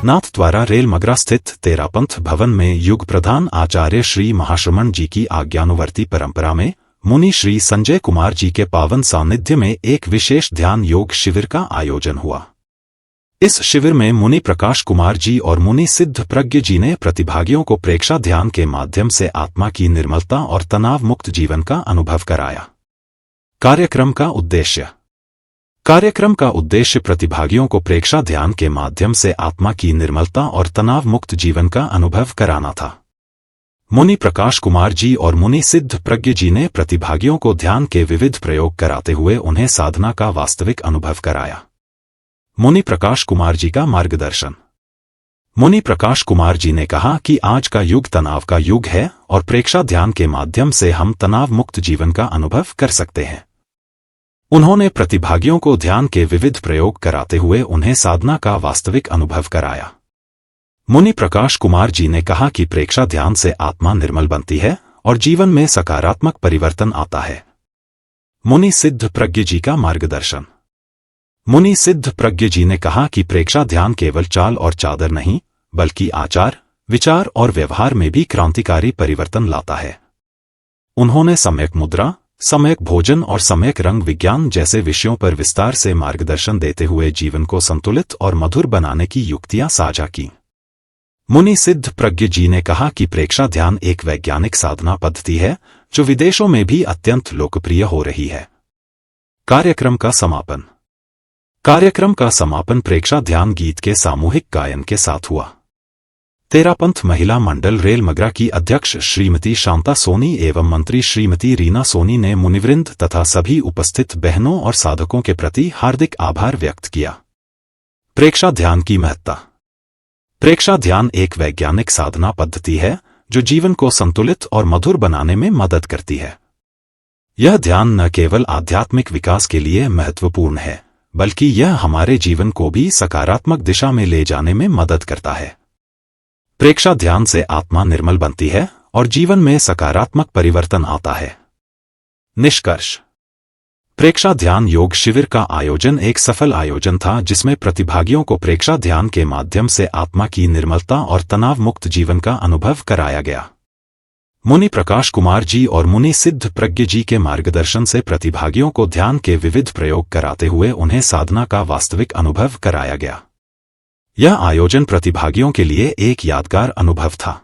नाथ द्वारा रेलमगरा स्थित तेरापंथ भवन में युग प्रधान आचार्य श्री महाश्रमण जी की आज्ञानुवर्ती परंपरा में मुनि श्री संजय कुमार जी के पावन सानिध्य में एक विशेष ध्यान योग शिविर का आयोजन हुआ। इस शिविर में मुनि प्रकाश कुमार जी और मुनि सिद्ध प्रज्ञ जी ने प्रतिभागियों को प्रेक्षा ध्यान के माध्यम से आत्मा की निर्मलता और तनाव मुक्त जीवन का अनुभव कराया। कार्यक्रम का उद्देश्य प्रतिभागियों को प्रेक्षा ध्यान के माध्यम से आत्मा की निर्मलता और तनाव मुक्त जीवन का अनुभव कराना था। मुनि प्रकाश कुमार जी और मुनि सिद्ध प्रज्ञ जी ने प्रतिभागियों को ध्यान के विविध प्रयोग कराते हुए उन्हें साधना का वास्तविक अनुभव कराया। मुनि प्रकाश कुमार जी का मार्गदर्शन। मुनि प्रकाश कुमार जी ने कहा कि आज का युग तनाव का युग है और प्रेक्षा ध्यान के माध्यम से हम तनाव मुक्त जीवन का अनुभव कर सकते हैं। उन्होंने प्रतिभागियों को ध्यान के विविध प्रयोग कराते हुए उन्हें साधना का वास्तविक अनुभव कराया। मुनि प्रकाश कुमार जी ने कहा कि प्रेक्षा ध्यान से आत्मा निर्मल बनती है और जीवन में सकारात्मक परिवर्तन आता है। मुनि सिद्ध प्रज्ञ जी का मार्गदर्शन। मुनि सिद्ध प्रज्ञ जी ने कहा कि प्रेक्षा ध्यान केवल चाल और चादर नहीं, बल्कि आचार, विचार और व्यवहार में भी क्रांतिकारी परिवर्तन लाता है। उन्होंने सम्यक मुद्रा, सम्यक भोजन और सम्यक रंग विज्ञान जैसे विषयों पर विस्तार से मार्गदर्शन देते हुए जीवन को संतुलित और मधुर बनाने की युक्तियां साझा की। मुनि सिद्ध प्रज्ञ जी ने कहा कि प्रेक्षा ध्यान एक वैज्ञानिक साधना पद्धति है जो विदेशों में भी अत्यंत लोकप्रिय हो रही है। कार्यक्रम का समापन प्रेक्षा ध्यान गीत के सामूहिक गायन के साथ हुआ। तेरापंथ महिला मंडल रेलमगरा की अध्यक्ष श्रीमती शांता सोनी एवं मंत्री श्रीमती रीना सोनी ने मुनिवृंद तथा सभी उपस्थित बहनों और साधकों के प्रति हार्दिक आभार व्यक्त किया। प्रेक्षा ध्यान की महत्ता। प्रेक्षा ध्यान एक वैज्ञानिक साधना पद्धति है जो जीवन को संतुलित और मधुर बनाने में मदद करती है। यह ध्यान न केवल आध्यात्मिक विकास के लिए महत्वपूर्ण है, बल्कि यह हमारे जीवन को भी सकारात्मक दिशा में ले जाने में मदद करता है। प्रेक्षा ध्यान से आत्मा निर्मल बनती है और जीवन में सकारात्मक परिवर्तन आता है। निष्कर्ष। प्रेक्षा ध्यान योग शिविर का आयोजन एक सफल आयोजन था जिसमें प्रतिभागियों को प्रेक्षा ध्यान के माध्यम से आत्मा की निर्मलता और तनाव मुक्त जीवन का अनुभव कराया गया। मुनि प्रकाश कुमार जी और मुनि सिद्ध प्रज्ञ जी के मार्गदर्शन से प्रतिभागियों को ध्यान के विविध प्रयोग कराते हुए उन्हें साधना का वास्तविक अनुभव कराया गया। यह आयोजन प्रतिभागियों के लिए एक यादगार अनुभव था।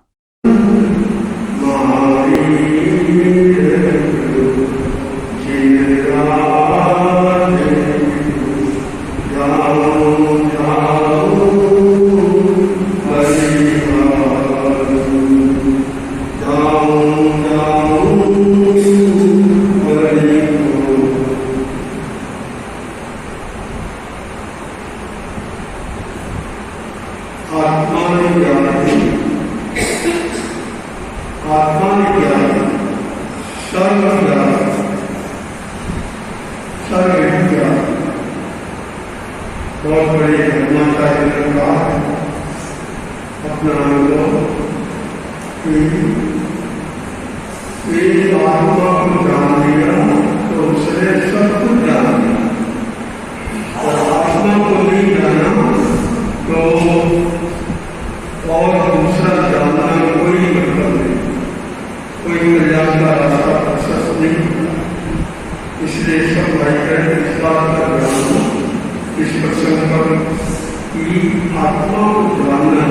बहुत बड़ी घटना का अपना अनुभव आत्मा को जान लिया तो उसने सब कुछ जान लिया और आत्मा को नहीं जाना तो और दूसरा जानना कोई मतलब नहीं, कोई कल्याण का रास्ता प्रशस्त नहीं। इसलिए सब भाई इस बात का ध्यान इस प्रसंग पर कि आत्मा को जानना